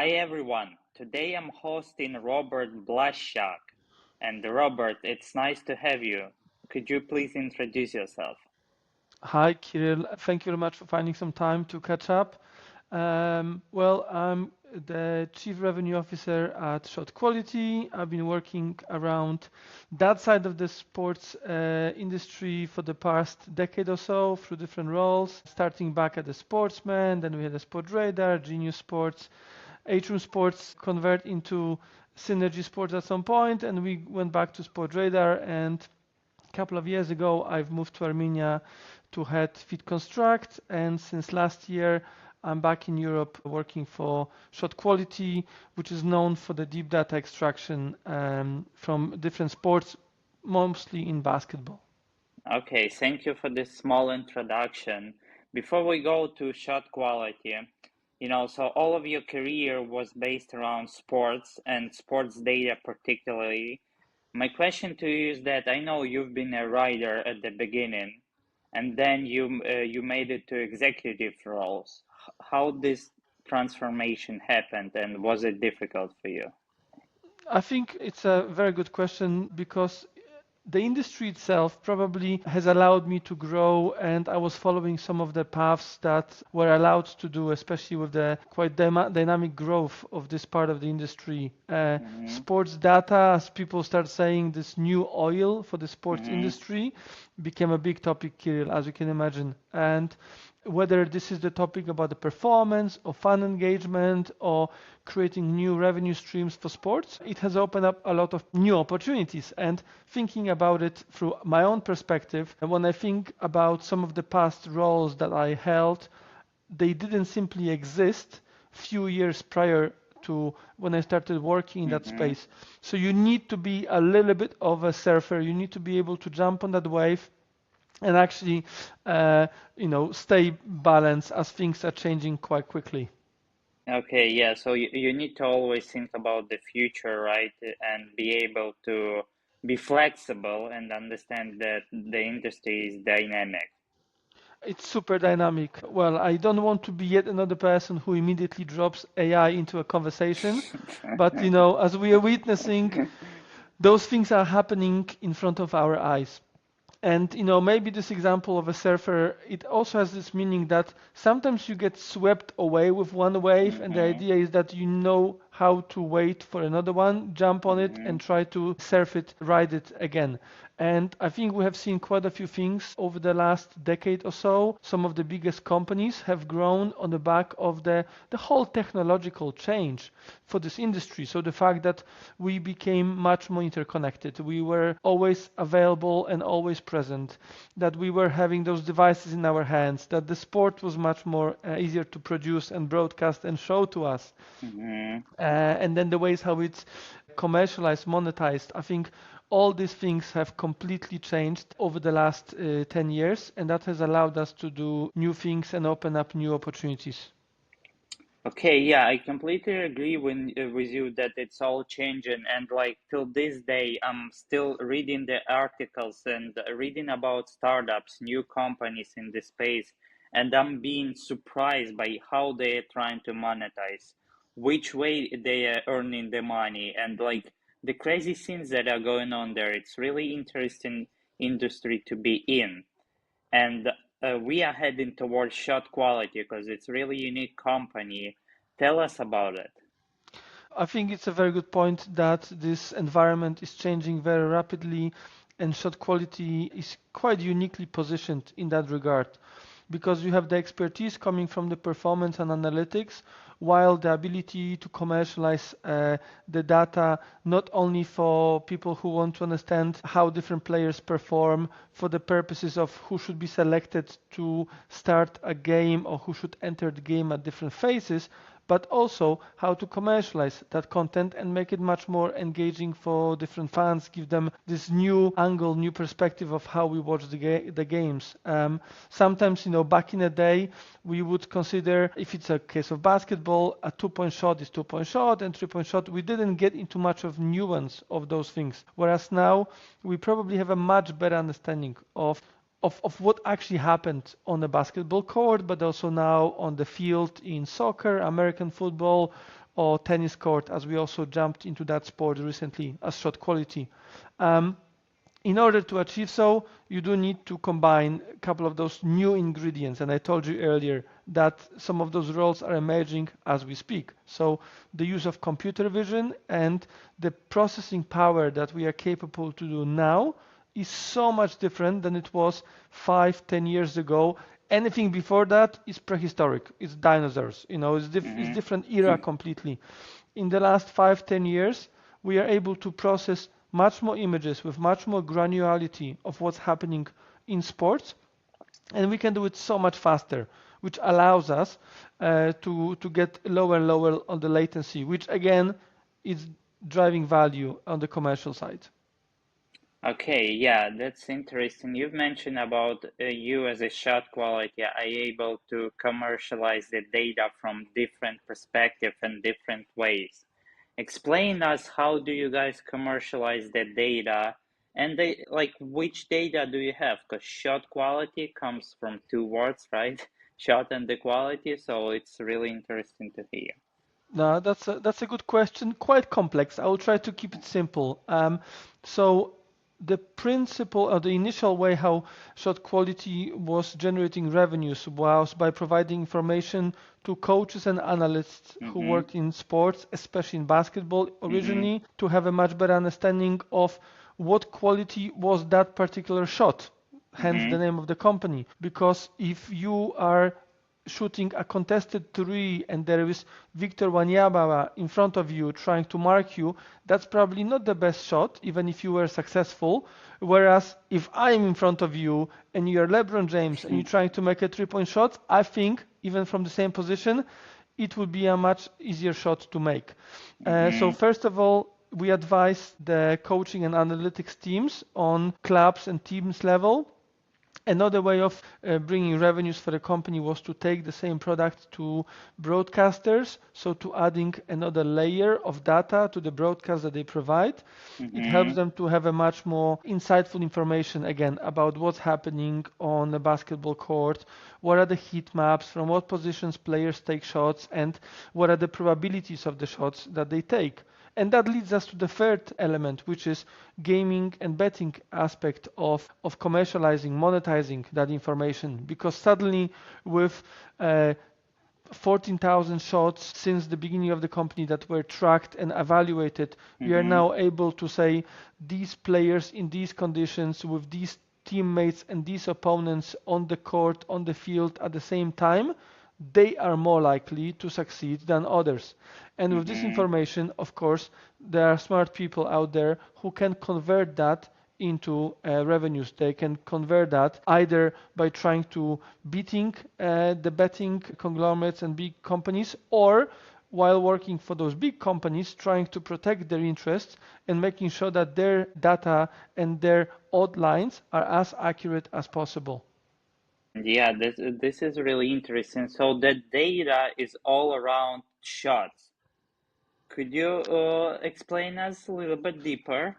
Hi everyone. Today I'm hosting Robert Błaszczak. And Robert, it's nice to have you. Could you please introduce yourself? Hi, Kirill. Thank you very much for finding some time to catch up. Well, I'm the Chief Revenue Officer at ShotQuality. I've been working around that side of the sports industry for the past decade or so through different roles, starting back at the Sportsman, then we had a Sport Radar, Genius Sports, Atrium Sports convert into Synergy Sports at some point, and we went back to Sport Radar. And a couple of years ago, I've moved to Armenia to head Fit Construct, and since last year, I'm back in Europe working for ShotQuality, which is known for the deep data extraction from different sports, mostly in basketball. Okay, thank you for this small introduction. Before we go to shot quality, so all of your career was based around sports and sports data particularly. My question to you is that I know you've been a writer at the beginning, and then you made it to executive roles. How this transformation happened, and was it difficult for you? I think it's a very good question because the industry itself probably has allowed me to grow, and I was following some of the paths that were allowed to do, especially with the quite dynamic growth of this part of the industry. Mm-hmm. Sports data, as people start saying, this new oil for the sports Mm-hmm. industry became a big topic, Kirill, as you can imagine. And whether this is the topic about the performance or fan engagement or creating new revenue streams for sports, it has opened up a lot of new opportunities. And thinking about it through my own perspective, and when I think about some of the past roles that I held, they didn't simply exist few years prior to when I started working in that Mm-hmm. space. So you need to be a little bit of a surfer. You need to be able to jump on that wave and actually, stay balanced as things are changing quite quickly. Okay, yeah, so you need to always think about the future, right? And be able to be flexible and understand that the industry is dynamic. It's super dynamic. Well, I don't want to be yet another person who immediately drops AI into a conversation, but as we are witnessing, those things are happening in front of our eyes. And maybe this example of a surfer, it also has this meaning that sometimes you get swept away with one wave, and the Mm-hmm. idea is that you know how to wait for another one, jump on it, Mm-hmm. and try to surf it, ride it again. And I think we have seen quite a few things over the last decade or so. Some of the biggest companies have grown on the back of the whole technological change for this industry. So the fact that we became much more interconnected, we were always available and always present, that we were having those devices in our hands, that the sport was much more easier to produce and broadcast and show to us. Mm-hmm. And then the ways how it's commercialized, monetized. I think all these things have completely changed over the last 10 years, and that has allowed us to do new things and open up new opportunities. Okay, yeah, I completely agree with you that it's all changing, and like till this day, I'm still reading the articles and reading about startups, new companies in this space, and I'm being surprised by how they're trying to monetize, which way they are earning the money, and like the crazy things that are going on there. It's really interesting industry to be in, and we are heading towards shot quality because it's really unique company. Tell us about it. I think it's a very good point that this environment is changing very rapidly, and ShotQuality is quite uniquely positioned in that regard because you have the expertise coming from the performance and analytics, while the ability to commercialize the data not only for people who want to understand how different players perform for the purposes of who should be selected to start a game or who should enter the game at different phases, but also how to commercialize that content and make it much more engaging for different fans, give them this new angle, new perspective of how we watch the games. Sometimes, back in the day, we would consider if it's a case of basketball, a 2-point shot is 2-point shot and 3-point shot. We didn't get into much of nuance of those things. Whereas now we probably have a much better understanding of what actually happened on the basketball court, but also now on the field in soccer, American football, or tennis court, as we also jumped into that sport recently as shot quality. Um, in order to achieve so, you do need to combine a couple of those new ingredients. And I told you earlier that some of those roles are emerging as we speak. So the use of computer vision and the processing power that we are capable to do now is so much different than it was 5-10 years ago. Anything before that is prehistoric. It's dinosaurs. It's different era completely. In the last 5-10 years, we are able to process much more images with much more granularity of what's happening in sports, and we can do it so much faster, which allows us to get lower and lower on the latency, which again is driving value on the commercial side. Okay, yeah, that's interesting. You've mentioned about you as a shot quality are able to commercialize the data from different perspectives and different ways. Explain us how do you guys commercialize the data and like which data do you have? Because shot quality comes from two words, right? Shot and the quality, so it's really interesting to hear. No, that's a good question. Quite complex. I will try to keep it simple. So the principle or the initial way how shot quality was generating revenues was by providing information to coaches and analysts who Mm-hmm. worked in sports, especially in basketball Mm-hmm. originally, to have a much better understanding of what quality was that particular shot, hence the Mm-hmm. name of the company. Because if you are shooting a contested three and there is Victor Wanyama in front of you trying to mark you, that's probably not the best shot, even if you were successful. Whereas if I'm in front of you and you're LeBron James and you're trying to make a 3-point shot, I think, even from the same position, it would be a much easier shot to make. So Mm-hmm. first of all, we advise the coaching and analytics teams on clubs and teams level. Another way of bringing revenues for the company was to take the same product to broadcasters, so to adding another layer of data to the broadcast that they provide. It helps Mm-hmm. them to have a much more insightful information again about what's happening on the basketball court, what are the heat maps, from what positions players take shots, and what are the probabilities of the shots that they take. And that leads us to the third element, which is gaming and betting aspect of commercializing, monetizing that information. Because suddenly with 14,000 shots since the beginning of the company that were tracked and evaluated, we are Mm-hmm. now able to say these players in these conditions with these teammates and these opponents on the court, on the field at the same time, they are more likely to succeed than others. And with this Mm-hmm. information, of course, there are smart people out there who can convert that into revenues. They can convert that either by trying to beating the betting conglomerates and big companies, or while working for those big companies, trying to protect their interests and making sure that their data and their odd lines are as accurate as possible. Yeah, this is really interesting. So the data is all around shots. Could you explain us a little bit deeper?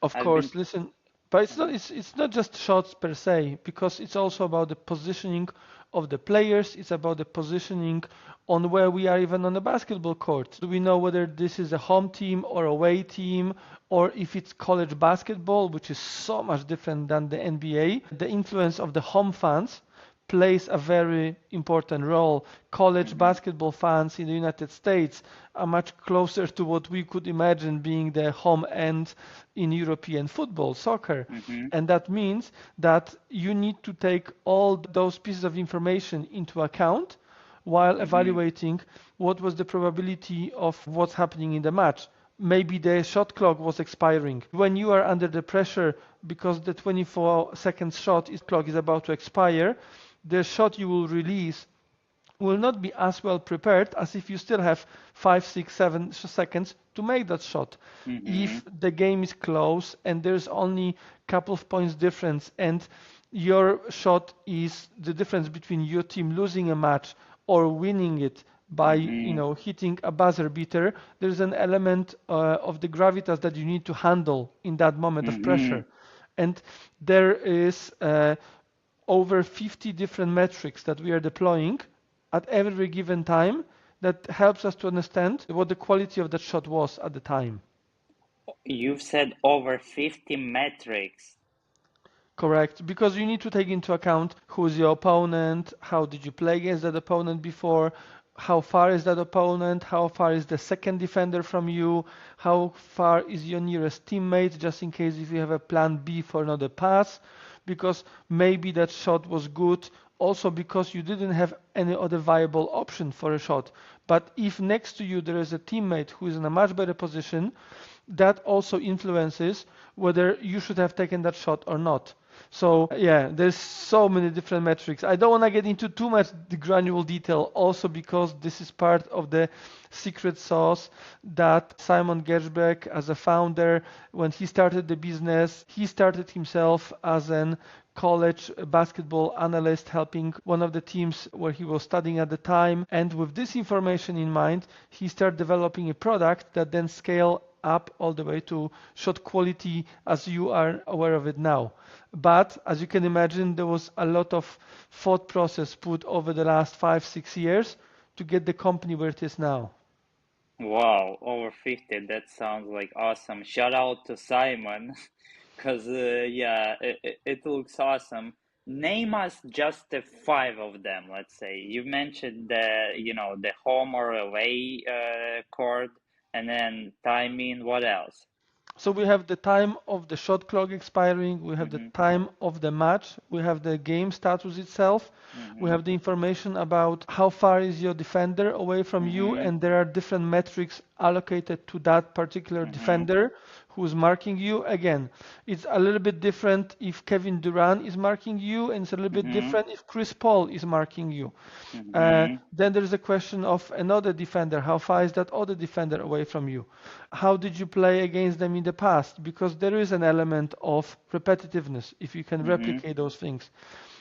Of I've been. course, listen, but it's not Mhm. it's not just shots per se, because it's also about the positioning of the players. It's about the positioning on where we are even on the basketball court. Do we know whether this is a home team or away team, or if it's college basketball, which is so much different than the NBA? The influence of the home fans plays a very important role. College Mhm. basketball fans in the United States are much closer to what we could imagine being the home end in European football, soccer. Mhm. And that means that you need to take all those pieces of information into account while Mhm. evaluating what was the probability of what's happening in the match. Maybe the shot clock was expiring. When you are under the pressure because the 24 seconds clock is about to expire, the shot you will release will not be as well prepared as if you still have 5, 6, 7 seconds to make that shot. Mhm. If the game is close and there's only a couple of points difference and your shot is the difference between your team losing a match or winning it by Mhm. hitting a buzzer beater, there's an element of the gravitas that you need to handle in that moment of Mhm. pressure. And there is over 50 different metrics that we are deploying at every given time that helps us to understand what the quality of that shot was at the time. You've said over 50 metrics. Correct, because you need to take into account who is your opponent, how did you play against that opponent before, how far is that opponent, how far is the second defender from you, how far is your nearest teammate, just in case if you have a plan B for another pass, because maybe that shot was good also because you didn't have any other viable option for a shot. But if next to you there is a teammate who is in a much better position, that also influences whether you should have taken that shot or not. So yeah, there's so many different metrics. I don't want to get into too much granular detail also because this is part of the secret sauce that Simon Gershbeck, as a founder, when he started the business, he started himself as an college basketball analyst helping one of the teams where he was studying at the time. And with this information in mind, he started developing a product that then scale up all the way to shot quality as you are aware of it now. But as you can imagine, there was a lot of thought process put over the last 5-6 years to get the company where it is now. Wow, over 50. That sounds like awesome. Shout out to Simon, because yeah, it looks awesome. Name us just the five of them, let's say. You mentioned the home or away court, and then timing. What else? So we have the time of the shot clock expiring, we have the Mm-hmm. time of the match, we have the game status itself, we Mm-hmm. have the information about how far is your defender away from you, Mm-hmm. and there are different metrics allocated to that particular Mm-hmm. defender who's marking you. Again, it's a little bit different if Kevin Durant is marking you, and it's a little bit Mm-hmm. different if Chris Paul is marking you. Mm-hmm. Then there is a question of another defender. How far is that other defender away from you? How did you play against them in the past? Because there is an element of repetitiveness if you can Mm-hmm. replicate those things.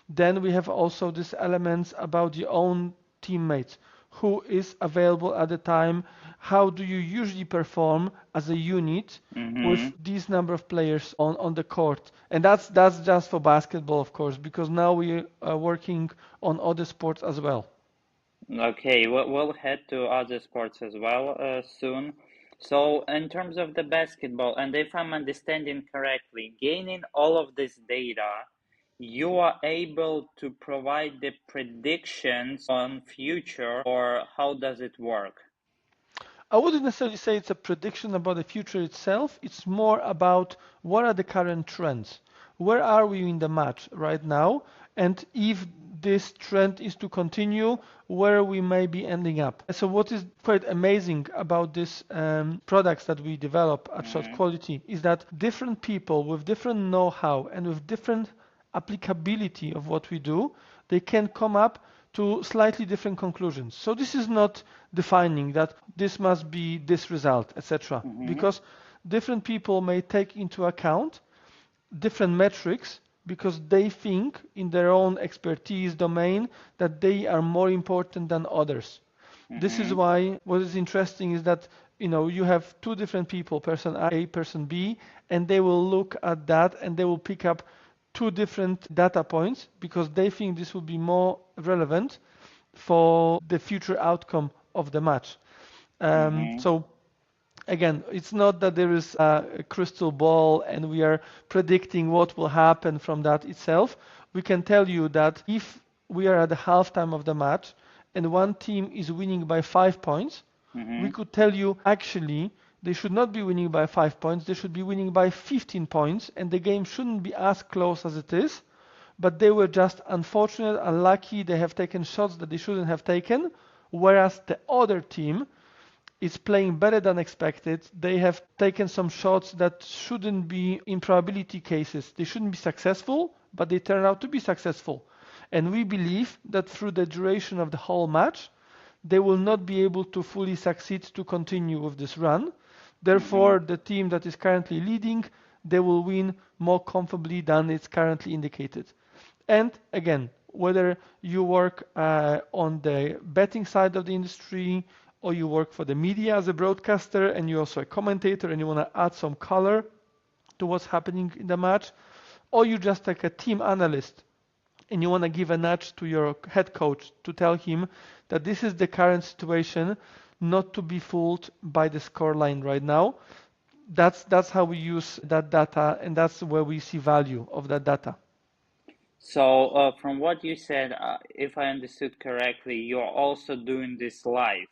Then we have also these elements about your own teammates. Who is available at the time? How do you usually perform as a unit Mm-hmm. with these number of players on the court? And that's just for basketball, of course, because now we are working on other sports as well. Okay, we'll head to other sports as well soon. So, in terms of the basketball, and if I'm understanding correctly, gaining all of this data, you are able to provide the predictions on future, or how does it work? I wouldn't necessarily say it's a prediction about the future itself. It's more about what are the current trends. Where are we in the match right now? And if this trend is to continue, where we may be ending up. So what is quite amazing about these products that we develop at Shot Mm-hmm. Quality is that different people with different know-how and with different applicability of what we do, they can come up to slightly different conclusions. So this is not defining that this must be this result, etc. Mm-hmm. Because different people may take into account different metrics because they think in their own expertise domain that they are more important than others. This is Mm-hmm. why what is interesting is that you have two different people, person A, person B, and they will look at that and they will pick up two different data points because they think this will be more relevant for the future outcome of the match. Mm-hmm. So again, it's not that there is a crystal ball and we are predicting what will happen from that itself. We can tell you that if we are at the halftime of the match and one team is winning by 5 points, we Mm-hmm. could tell you actually they should not be winning by 5 points, they should be winning by 15 points, and the game shouldn't be as close as it is. But they were just unfortunate, unlucky, they have taken shots that they shouldn't have taken, whereas the other team is playing better than expected. They have taken some shots that shouldn't be in probability cases. They shouldn't be successful, but they turn out to be successful. And we believe that through the duration of the whole match, they will not be able to fully succeed to continue with this run. Mm-hmm. Therefore, the team that is currently leading, they will win more comfortably than it's currently indicated. And again, whether you work on the betting side of the industry or you work for the media as a broadcaster and you're also a commentator and you want to add some color to what's happening in the match, or you just like a team analyst and you want to give a nudge to your head coach to tell him that this is the current situation, not to be fooled by the scoreline right now. That's how we use that data, and that's where we see value of that data. So, from what you said, if I understood correctly, you're also doing this live.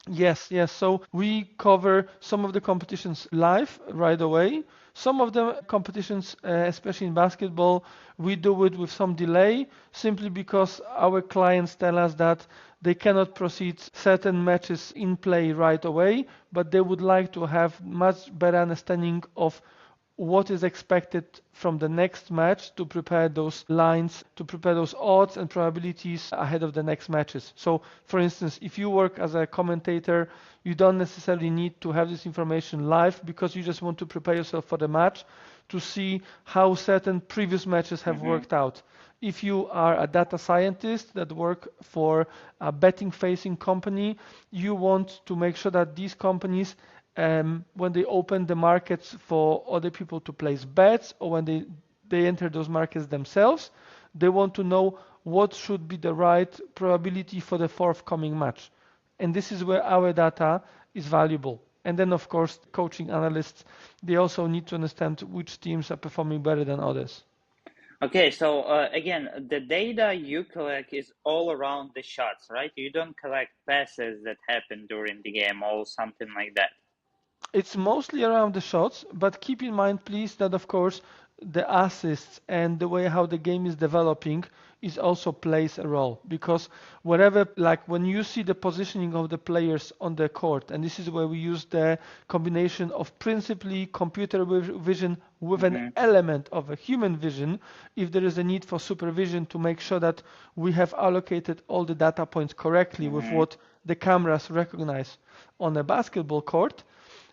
Yes, yes. So we cover some of the competitions live right away. Some of the competitions, especially in basketball, we do it with some delay simply because our clients tell us that they cannot proceed certain matches in play right away, but they would like to have much better understanding of what is expected from the next match to prepare those lines, to prepare those odds and probabilities ahead of the next matches. So, for instance, if you work as a commentator, you don't necessarily need to have this information live because you just want to prepare yourself for the match to see how certain previous matches have worked out. If you are a data scientist that work for a betting facing company, you want to make sure that these companies when they open the markets for other people to place bets or when they enter those markets themselves, they want to know what should be the right probability for the forthcoming match. And this is where our data is valuable. And then, of course, coaching analysts, they also need to understand which teams are performing better than others. Okay, so again, the data you collect is all around the shots, right? You don't collect passes that happen during the game or something like that. It's mostly around the shots, but keep in mind, please, that of course the assists and the way how the game is developing is also plays a role because whatever, like when you see the positioning of the players on the court, and this is where we use the combination of principally computer vision with an element of a human vision, if there is a need for supervision to make sure that we have allocated all the data points correctly with what the cameras recognize on a basketball court.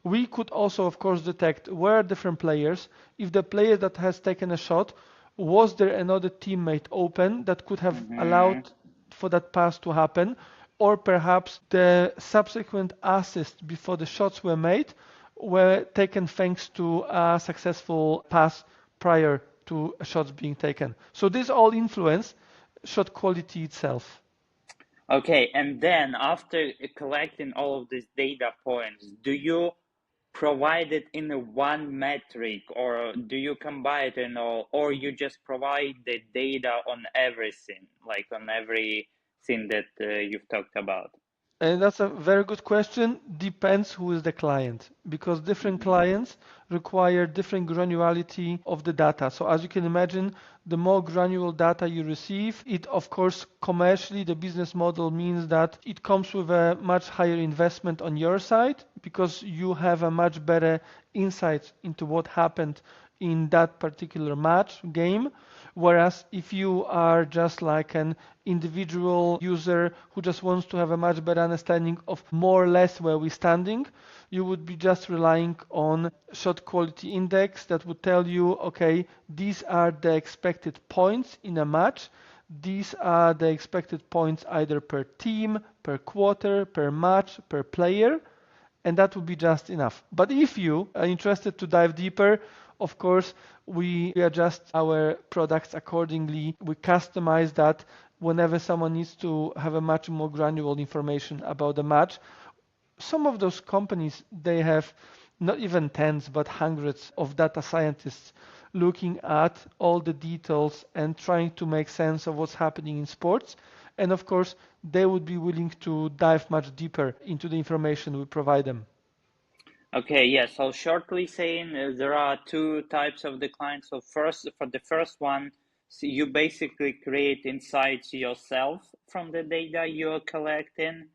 We could also, of course, detect where are different players. If the player that has taken a shot, was there another teammate open that could have allowed for that pass to happen? Or perhaps the subsequent assists before the shots were made were taken thanks to a successful pass prior to shots being taken. So this all influence shot quality itself. Okay, and then after collecting all of these data points, do you provide it in a one metric or do you combine it in all, or you just provide the data on everything, like on everything that you've talked about? And that's a very good question. Depends who is the client, because different clients require different granularity of the data. So as you can imagine, the more granular data you receive, it of course commercially the business model means that it comes with a much higher investment on your side because you have a much better insight into what happened in that particular match game. Whereas if you are just like an individual user who just wants to have a much better understanding of more or less where we're standing, you would be just relying on shot quality index that would tell you, okay, these are the expected points in a match. These are the expected points either per team, per quarter, per match, per player, and that would be just enough. But if you are interested to dive deeper, of course, we adjust our products accordingly. We customize that whenever someone needs to have a much more granular information about the match. Some of those companies, they have not even tens, but hundreds of data scientists looking at all the details and trying to make sense of what's happening in sports. And of course, they would be willing to dive much deeper into the information we provide them. Okay, yeah. So shortly saying, there are two types of the clients. So first, for the first one, so you basically create insights yourself from the data you're collecting.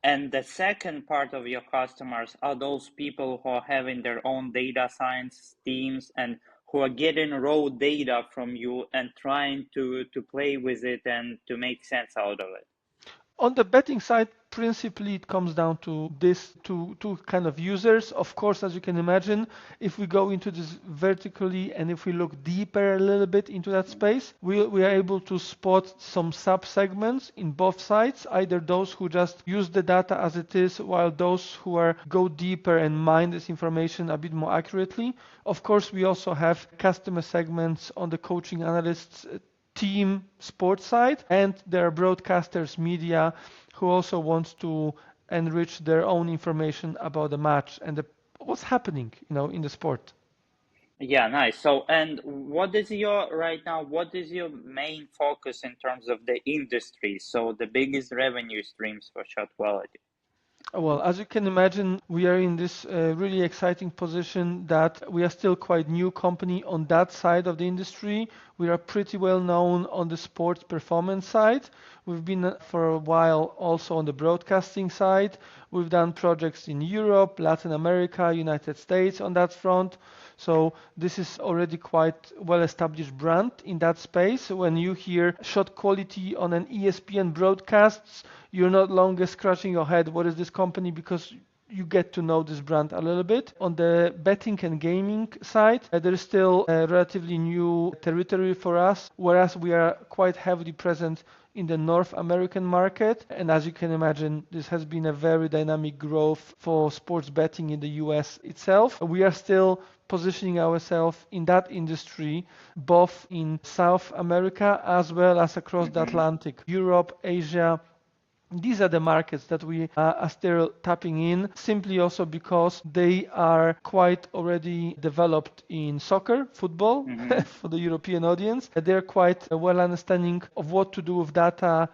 And the second part of your customers are those people who are having their own data science teams and who are getting raw data from you and trying to play with it and to make sense out of it. On the betting side, principally it comes down to this two kind of users. Of course, as you can imagine, if we go into this vertically and if we look deeper a little bit into that space, we are able to spot some sub-segments in both sides, either those who just use the data as it is, while those who are go deeper and mine this information a bit more accurately. Of course, we also have customer segments on the coaching analysts team sports side, and there are broadcasters, media who also want to enrich their own information about the match and what's happening, in the sport. Yeah, nice. So, and what is your right now? What is your main focus in terms of the industry? So, the biggest revenue streams for shot quality. Well, as you can imagine, we are in this really exciting position that we are still quite new company on that side of the industry. We are pretty well known on the sports performance side. We've been for a while also on the broadcasting side. We've done projects in Europe, Latin America, United States on that front. So this is already quite well-established brand in that space. When you hear shot quality on an ESPN broadcasts, you're not longer scratching your head, what is this company? Because you get to know this brand a little bit. On the betting and gaming side, there is still a relatively new territory for us, whereas we are quite heavily present in the North American market. And as you can imagine, this has been a very dynamic growth for sports betting in the US itself. We are still positioning ourselves in that industry, both in South America as well as across the Mm-hmm. Atlantic, Europe, Asia. These are the markets that we are still tapping in, simply also because they are quite already developed in soccer, football, Mm-hmm. for the European audience. They're quite well understanding of what to do with data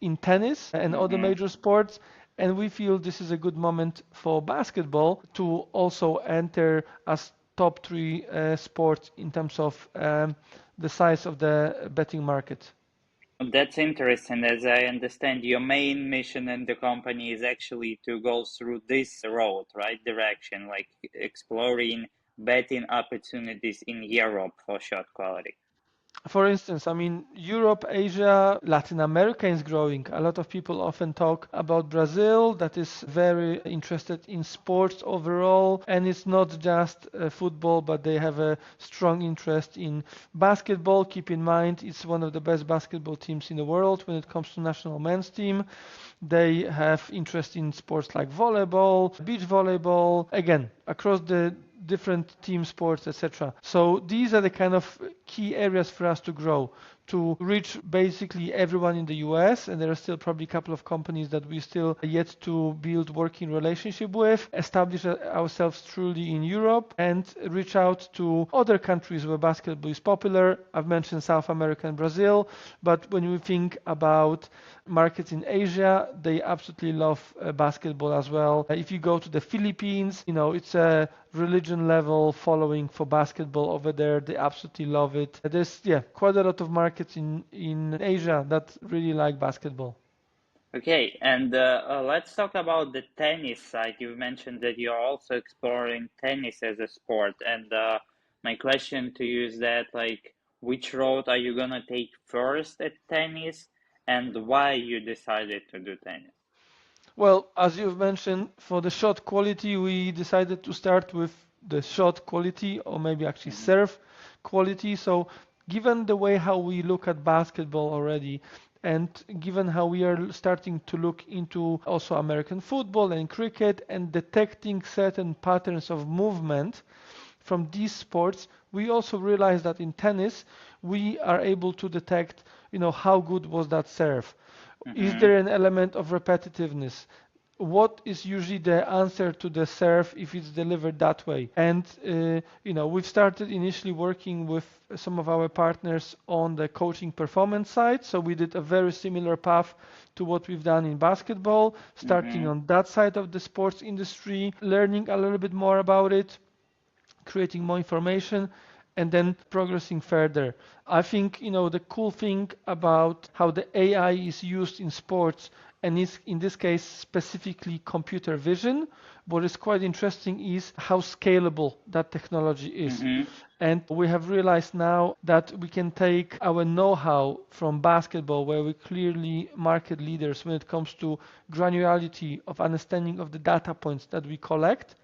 in tennis and other Mm-hmm. major sports. And we feel this is a good moment for basketball to also enter as top three sport in terms of the size of the betting market. That's interesting. As I understand, your main mission in the company is actually to go through this road, right? Direction, like exploring betting opportunities in Europe for shot quality. For instance, I mean, Europe, Asia, Latin America is growing. A lot of people often talk about Brazil, that is very interested in sports overall. And it's not just football, but they have a strong interest in basketball. Keep in mind, it's one of the best basketball teams in the world when it comes to national men's team. They have interest in sports like volleyball, beach volleyball, again, across the different team sports, etc. So these are the kind of key areas for us to grow, to reach basically everyone in the US, and there are still probably a couple of companies that we still yet to build working relationship with, establish ourselves truly in Europe, and reach out to other countries where basketball is popular. I've mentioned South America and Brazil, but when we think about markets in Asia, they absolutely love basketball as well. If you go to the Philippines, it's a religion level following for basketball over there. They absolutely love it. There's quite a lot of markets in Asia that really like basketball. Okay, and let's talk about the tennis side. You mentioned that you're also exploring tennis as a sport, and my question to you is that, like, which road are you gonna take first at tennis, and why you decided to do tennis? Well, as you've mentioned, for the shot quality, we decided to start with the shot quality, or maybe actually Mm-hmm. serve quality. So given the way how we look at basketball already, and given how we are starting to look into also American football and cricket and detecting certain patterns of movement from these sports, we also realize that in tennis, we are able to detect, how good was that serve? Is Mm-hmm. there an element of repetitiveness? What is usually the answer to the serve if it's delivered that way? And we've started initially working with some of our partners on the coaching performance side. So we did a very similar path to what we've done in basketball, starting Mm-hmm. on that side of the sports industry, learning a little bit more about it, creating more information, and then progressing further. I think, the cool thing about how the AI is used in sports, and is in this case specifically computer vision, what is quite interesting is how scalable that technology is. Mm-hmm. And we have realized now that we can take our know-how from basketball, where we're clearly market leaders when it comes to granularity of understanding of the data points that we collect,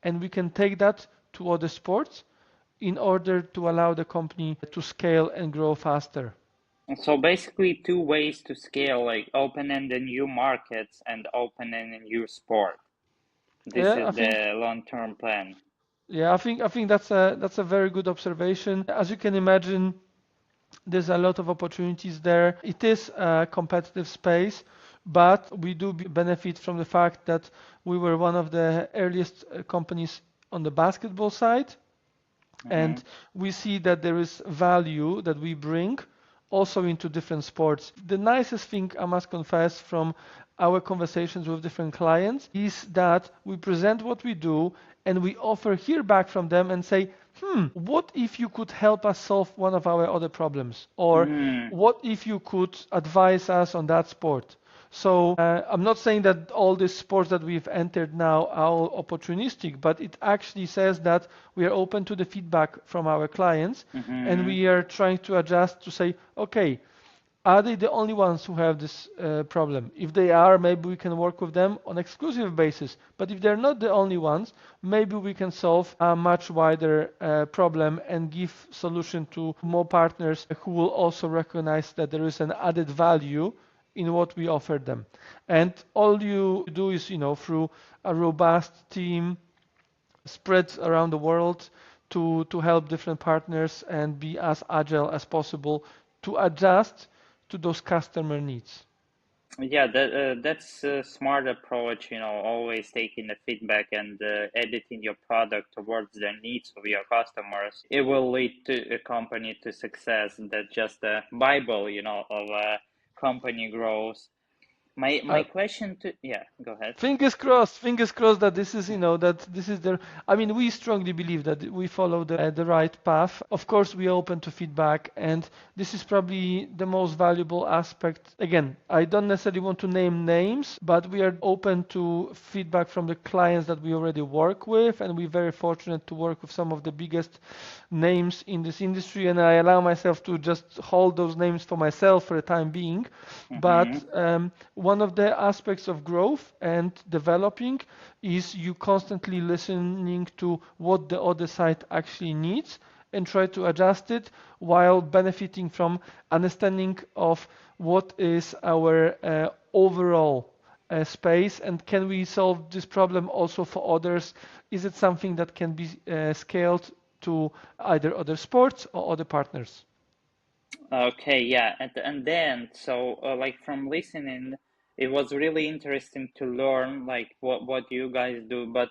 and we can take that to other sports in order to allow the company to scale and grow faster. So basically, two ways to scale, like opening the new markets and opening a new sport. This Yeah, I is think the long-term plan. yeah, I think that's a very good observation. As you can imagine, There's a lot of opportunities there. It is a competitive space, but we do benefit from the fact that we were one of the earliest companies on the basketball side, and we see that there is value that we bring also into different sports. The nicest thing, I must confess, from our conversations with different clients is that we present what we do and we hear back from them and say, what if you could help us solve one of our other problems? Or Mm. what if you could advise us on that sport? So I'm not saying that all these sports that we've entered now are all opportunistic, but it actually says that we are open to the feedback from our clients, and we are trying to adjust to say, okay, are they the only ones who have this problem? If they are, maybe we can work with them on exclusive basis. But if they're not the only ones, maybe we can solve a much wider problem and give solution to more partners who will also recognize that there is an added value in what we offer them. And all you do is, through a robust team spread around the world to help different partners and be as agile as possible to adjust to those customer needs. Yeah, that's a smart approach, always taking the feedback and editing your product towards the needs of your customers. It will lead to a company to success. That's just a Bible, of a company growth. My Uh, question to, yeah, go ahead. Fingers crossed that this is, that this is the, I mean, we strongly believe that we follow the right path. Of course, we are open to feedback, and this is probably the most valuable aspect. Again, I don't necessarily want to name names, but we are open to feedback from the clients that we already work with, and we're very fortunate to work with some of the biggest names in this industry, and I allow myself to just hold those names for myself for the time being. But one of the aspects of growth and developing is you constantly listening to what the other side actually needs and try to adjust it while benefiting from understanding of what is our overall space, and can we solve this problem also for others? Is it something that can be scaled to either other sports or other partners? Okay, yeah, and then so like from listening, it was really interesting to learn like what you guys do. But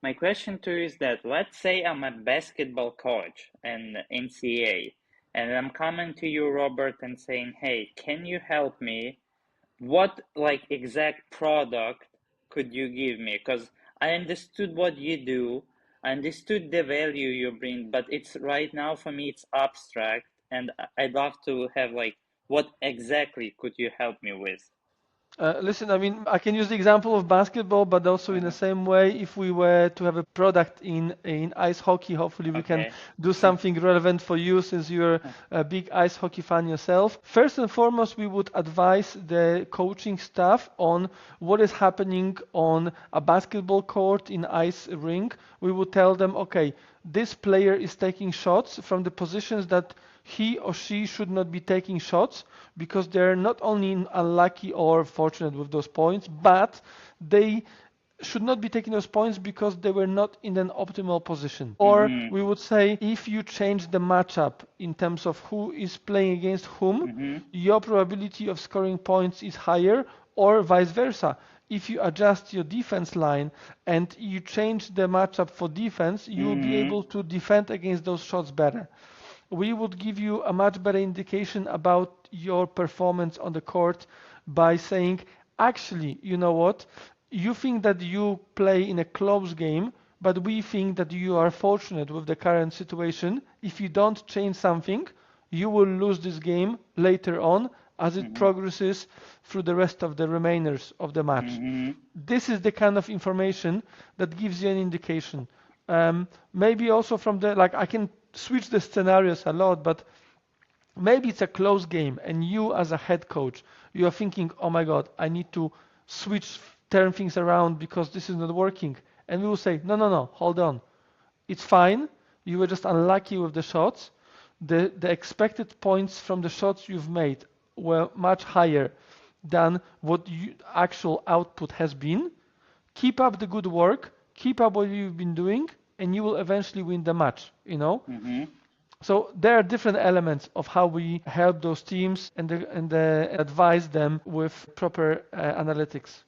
my question to you is that let's say I'm a basketball coach and NCAA, and I'm coming to you, Robert, and saying, "Hey, can you help me? What like exact product could you give me? Because I understood what you do, I understood the value you bring, but it's right now for me it's abstract, and I'd love to have like what exactly could you help me with?" Listen, I mean, I can use the example of basketball, but also in the Uh-huh. same way, if we were to have a product in ice hockey, hopefully we can Okay. do something relevant for you since you're a big ice hockey fan yourself. First and foremost, we would advise the coaching staff on what is happening on a basketball court in ice rink. We would tell them, okay, this player is taking shots from the positions that he or she should not be taking shots because they're not only unlucky or fortunate with those points, but they should not be taking those points because they were not in an optimal position. Or Mm-hmm. we would say if you change the matchup in terms of who is playing against whom, Mm-hmm. your probability of scoring points is higher, or vice versa. If you adjust your defense line and you change the matchup for defense, you will be Mm-hmm. able to defend against those shots better. We would give you a much better indication about your performance on the court by saying, actually, you know what? You think that you play in a close game, but we think that you are fortunate with the current situation. If you don't change something, you will lose this game later on as it Mm-hmm. progresses through the rest of the remainers of the match. Mm-hmm. This is the kind of information that gives you an indication. Maybe also from the, like, I can switch the scenarios a lot, but maybe it's a close game and you as a head coach, you are thinking, oh my God, I need to switch, turn things around because this is not working. And we will say, no, no, no, hold on. It's fine. You were just unlucky with the shots. The expected points from the shots you've made were much higher than what actual output has been. Keep up the good work, keep up what you've been doing, and you will eventually win the match, you know? Mm-hmm. So there are different elements of how we help those teams and advise them with proper analytics.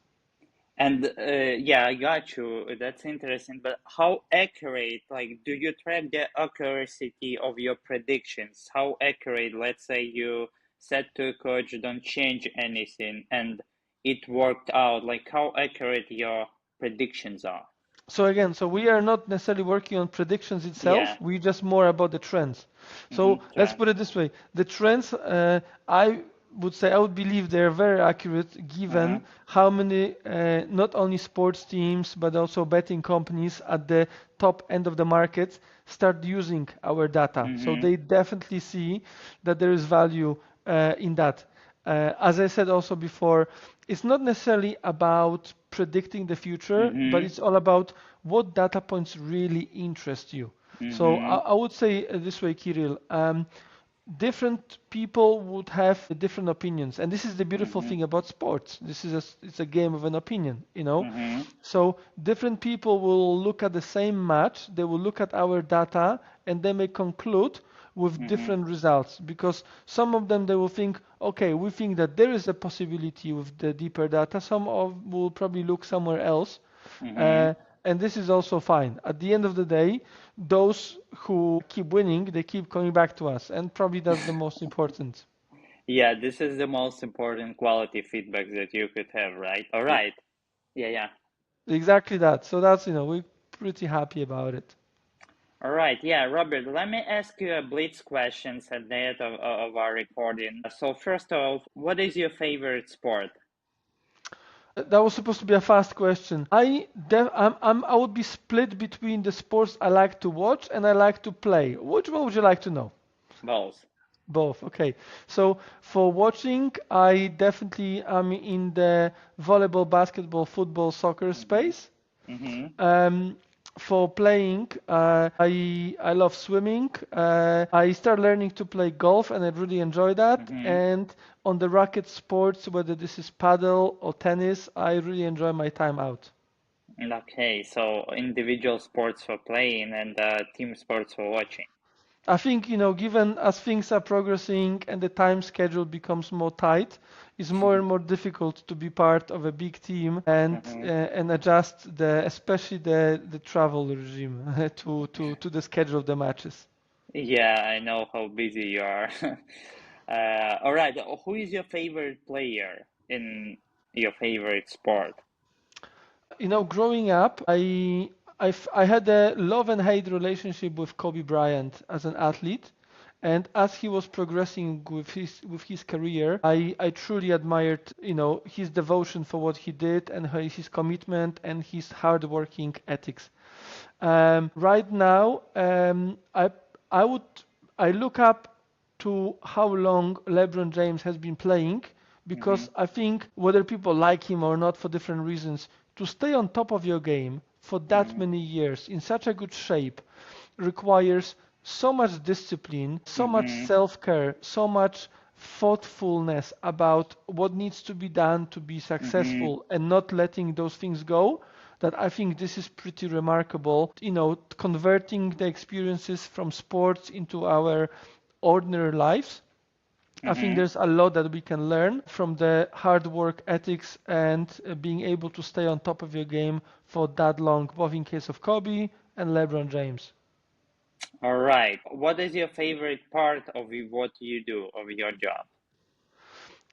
And yeah, I got you. That's interesting. But how accurate, like, do you track the accuracy of your predictions? How accurate, let's say you said to a coach, don't change anything, and it worked out. Like, how accurate your predictions are? So again, so we are not necessarily working on predictions Yeah. itself. We just more about the trends. So let's Trends. put it this way: the trends, I would believe they are very accurate, Uh-huh. given how many not only sports teams but also betting companies at the top end of the market start using our data. So Mm-hmm. they definitely see that there is value in that. As I said also before, it's not necessarily about predicting the future, but Mm-hmm. it's all about what data points really interest you. So Mm-hmm. I would say this way, Kirill. Different people would have different opinions, and this is the beautiful Mm-hmm. thing about sports. It's a game of an opinion, you know. Mm-hmm. So different people will look at the same match, they will look at our data, and they may conclude with Mm-hmm. different results because some of them they will think, okay, we think that there is a possibility with the deeper data. Some of will probably look somewhere else, Mm-hmm. uh, and this is also fine. At the end of the day, those who keep winning, they keep coming back to us, and probably that's the most important. Yeah, this is the most important quality feedback that you could have, right? All right. Yeah, yeah. Exactly that. So that's, we're pretty happy about it. All right. Yeah, Robert, let me ask you a blitz questions at the end of our recording. So first of all, what is your favorite sport? That was supposed to be a fast question. I would be split between the sports I like to watch and I like to play. Which one would you like to know? Both. Both. Okay. So for watching, I definitely am in the volleyball, basketball, football, soccer Mm-hmm. space. Mm-hmm. Um, for playing, I love swimming. I started learning to play golf, and I really enjoy that. Mm-hmm. And on the racket sports, whether this is paddle or tennis, I really enjoy my time out. Okay, so individual sports for playing and team sports for watching. I think, given as things are progressing and the time schedule becomes more tight, it's more and more difficult to be part of a big team Mm-hmm. and adjust especially the travel regime to the schedule of the matches. Yeah, I know how busy you are. All right, who is your favorite player in your favorite sport? Growing up, I had a love and hate relationship with Kobe Bryant as an athlete, and as he was progressing with his career, I truly admired, his devotion for what he did and his commitment and his hardworking ethics. Right now, I would I look up to how long LeBron James has been playing Mm-hmm. because I think whether people like him or not for different reasons, to stay on top of your game for that many years in such a good shape requires so much discipline, so much Mm-hmm. self-care, so much thoughtfulness about what needs to be done to be Mm-hmm. successful and not letting those things go that I think this is pretty remarkable. Converting the experiences from sports into our ordinary lives. I think Mm-hmm. there's a lot that we can learn from the hard work ethics and being able to stay on top of your game for that long, both in case of Kobe and LeBron James. All right. What is your favorite part of what you do, of your job?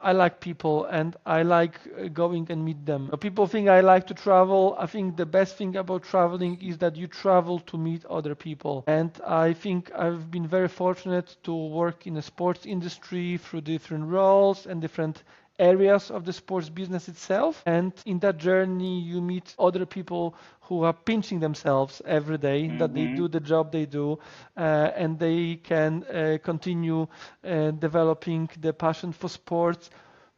I like people and I like going and meet them. People think I like to travel. I think the best thing about traveling is that you travel to meet other people. And I think I've been very fortunate to work in the sports industry through different roles and different areas of the sports business itself. And in that journey, you meet other people who are pinching themselves every day that they Mm-hmm. do the job they do and they can continue developing the passion for sports,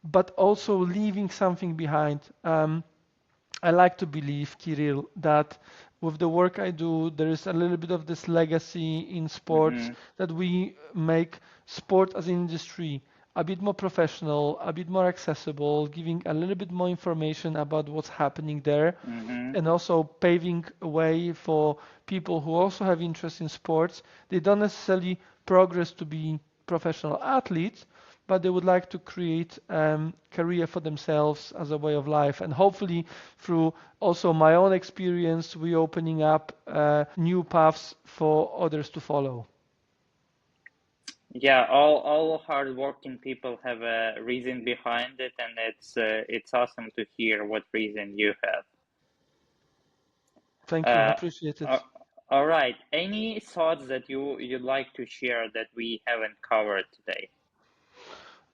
but also leaving something behind. I like to believe, Kirill, that with the work I do, there is a little bit of this legacy in sports Mm-hmm. that we make sport as an industry a bit more professional, a bit more accessible, giving a little bit more information about what's happening there, Mm-hmm. and also paving a way for people who also have interest in sports. They don't necessarily progress to be professional athletes, but they would like to create a career for themselves as a way of life. And hopefully, through also my own experience, we opening up new paths for others to follow. Yeah, all hardworking people have a reason behind it, and it's awesome to hear what reason you have. Thank you. I Uh, appreciate it. uh, all right. Any thoughts that you'd like to share that we haven't covered today?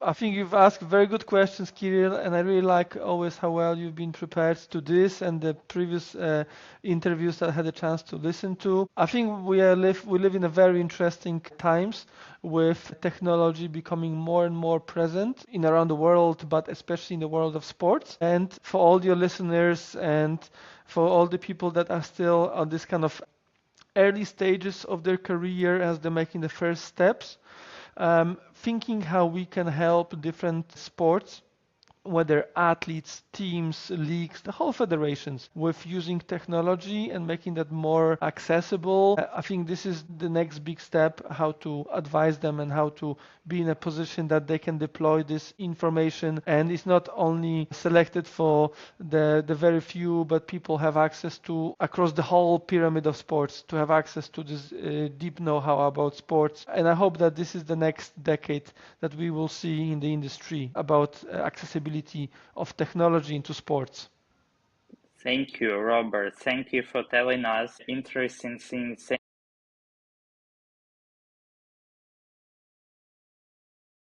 I think you've asked very good questions, Kirill, and I really like always how well you've been prepared to this and the previous interviews that I had a chance to listen to. I think we live in a very interesting times with technology becoming more and more present in around the world, but especially in the world of sports. And for all your listeners and for all the people that are still on this kind of early stages of their career as they're making the first steps, thinking how we can help different sports, whether athletes, teams, leagues, the whole federations, with using technology and making that more accessible. I think this is the next big step, how to advise them and how to be in a position that they can deploy this information. And it's not only selected for the very few, but people have access to across the whole pyramid of sports to have access to this deep know-how about sports. And I hope that this is the next decade that we will see in the industry about accessibility of technology into sports. Thank you, Robert. Thank you for telling us interesting things